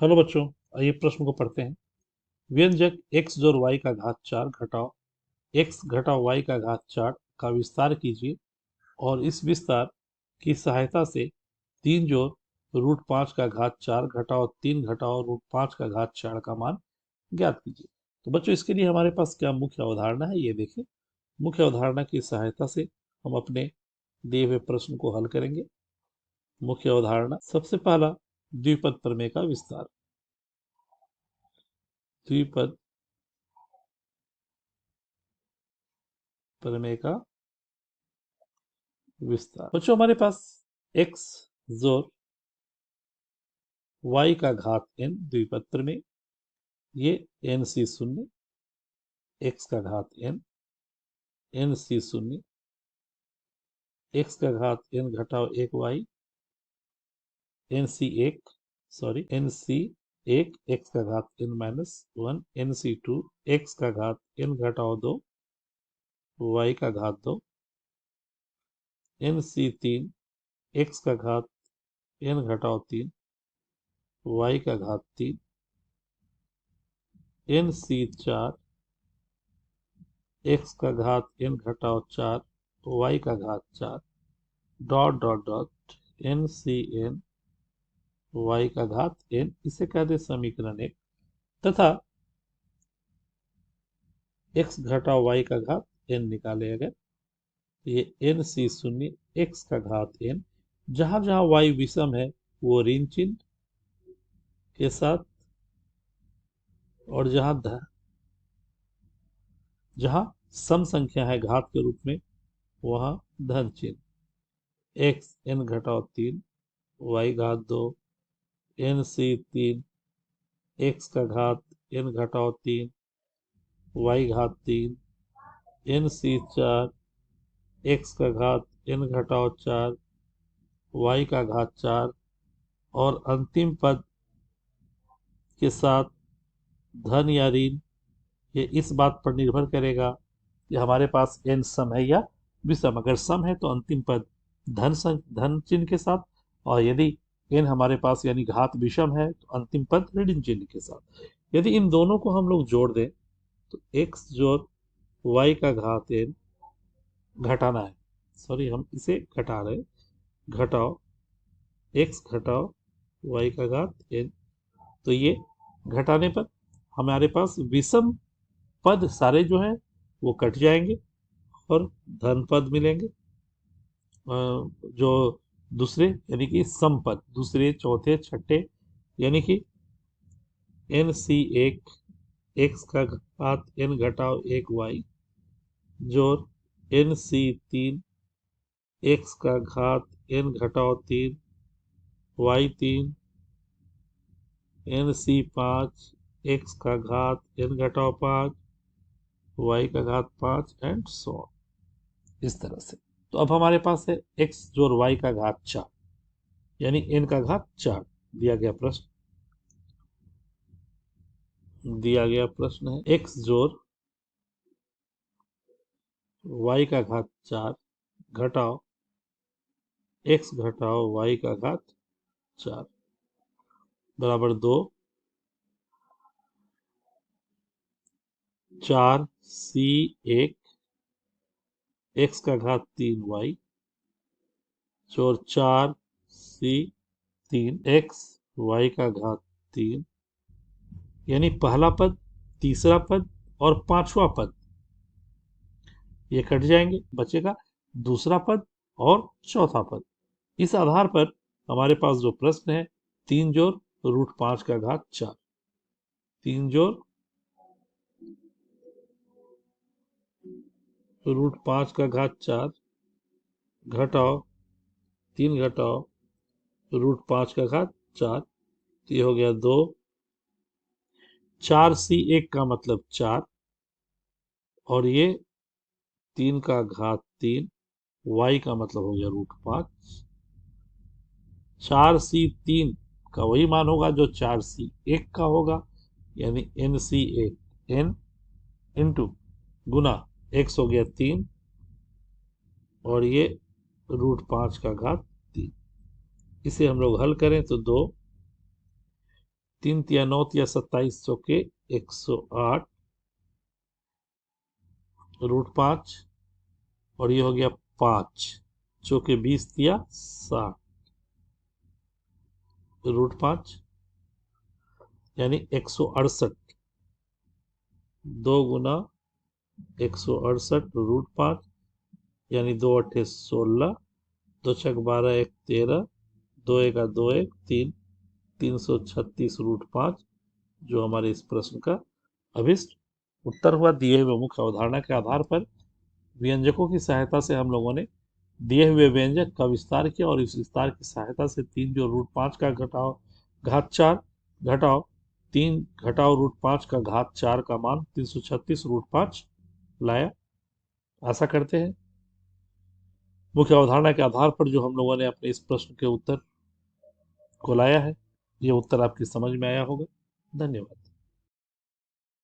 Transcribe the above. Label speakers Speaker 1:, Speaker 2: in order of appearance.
Speaker 1: Hello बच्चों, आइए प्रश्न को पढ़ते हैं। व्यंजक x जोड़ y का घात 4 घटाओ x घटाओ y का घात 4 का विस्तार कीजिए और इस विस्तार की सहायता से 3 जोड़ रूट 5 का घात 4 घटाओ 3 घटाओ रूट 5 का घात 4 का मान ज्ञात कीजिए। तो बच्चों, इसके लिए हमारे पास क्या मुख्य अवधारणा है, ये देखें। मुख्य अवधारणा की सहायता से हम अपने दिए हुए प्रश्न को हल करेंगे। मुख्य अवधारणा, सबसे पहला, द्विपद प्रमेय का विस्तार। द्विपद प्रमेय का विस्तार। बच्चों, हमारे पास x जोड़ y का घात n द्विपद प्रमेय, ये n सी शून्य, x का घात n सी शून्य, x का घात n घटाओ 1 y, n सी 1, सॉरी n सी 1, x का घात n माइनस 1, n सी 2, x का घात n घटाओ 2 y का घात 2, n सी 3, x का घात n घटाओ 3 y का घात 3, n सी 4, x का घात n घटाओ 4 y का घात 4 डॉट डॉट डॉट n सी n y का घात n, इसे कहते हैं समीकरण 1। तथा x घटाओ y का घात n निकाले अगर, ये n सी शून्य x का घात n, जहां जहां y विषम है वो ऋण चिन्ह के साथ, और जहां सम संख्या है घात के रूप में वहां धन चिन्ह। x n घटाओ 3 y घात 2, n सी 3, x का घात n घटाओ 3 y घात 3, n सी 4, x का घात n घटाओ 4 y का घात 4, और अंतिम पद के साथ धन या ऋण। ये इस बात पर निर्भर करेगा कि हमारे पास n सम है या विषम। अगर सम है तो अंतिम पद धन चिन्ह के साथ, और यदि n हमारे पास यानी घात विषम है तो अंतिम पद ऋण चिन्ह के साथ। यदि इन दोनों को हम लोग जोड़ दें तो x जोड़ y का घात n घटाना है, सॉरी हम इसे घटा रहे, घटाओ x घटाओ y का घात n। तो ये घटाने पर हमारे पास विषम पद सारे जो है वो कट जाएंगे और धन पद मिलेंगे। जो दूसरे यानी कि सम पद, दूसरे चौथे छठे, यानी कि n सी 1 x का घात n घटाओ 1 y जोड़ n सी 3 x का घात n घटाओ 3 y 3, n सी 5 x का घात n घटाओ 5 y का घात 5 एंड सो ऑन, इस तरह से। तो अब हमारे पास है x जोड़ y का घात 4 यानी n का घात 4। दिया गया प्रश्न है x जोड़ y का घात 4 घटाओ x घटाओ y का घात 4 बराबर 2, 4 सी 1 x का घात 3 y जोड़ 4 सी 3 x y का घात 3, यानी पहला पद, तीसरा पद और पांचवा पद ये कट जाएंगे, बचेगा दूसरा पद और चौथा पद। इस आधार पर हमारे पास जो प्रश्न है, 3 जोड़ रूट 5 का घात 4, 3 जोड़ रूट 5 का घात 4 घटाओ 3 घटाओ रूट 5 का घात 4, तो ये हो गया 2, 4 सी 1 का मतलब 4, और ये 3 का घात 3 y का मतलब हो गया रूट 5। 4 सी 3 का वही मान होगा जो 4 सी 1 का होगा, यानी n सी 1 n इंटू गुना x हो गया 3 और ये रूट 5 का घात 3। इसे हम लोग हल करें तो 2, 3 तिया 9 तिया 27 चौके 108 √5 और ये हो गया 5 चौके 20 तिया 60 √5 यानी 168 2 गुना 168 √5 यानी 2 अट्ठे 16 2 छक 12 1 13 2 एका 2 1 3 336 √5 जो हमारे इस प्रश्न का अभिष्ट उत्तर हुआ। दिए हुए मुख्य अवधारणा के आधार पर व्यंजकों की सहायता से हम लोगों ने दिए हुए व्यंजक का विस्तार किया और इस विस्तार की सहायता से 3 जो √5 का घटाओ घात 4 घटाओ 3 घटाओ √5 का घात 4 का मान 336 √5 लाया। आशा करते हैं मुख्य अवधारणा के आधार पर जो हम लोगों ने अपने इस प्रश्न के उत्तर को लाया है, ये उत्तर आपकी समझ में आया होगा। धन्यवाद।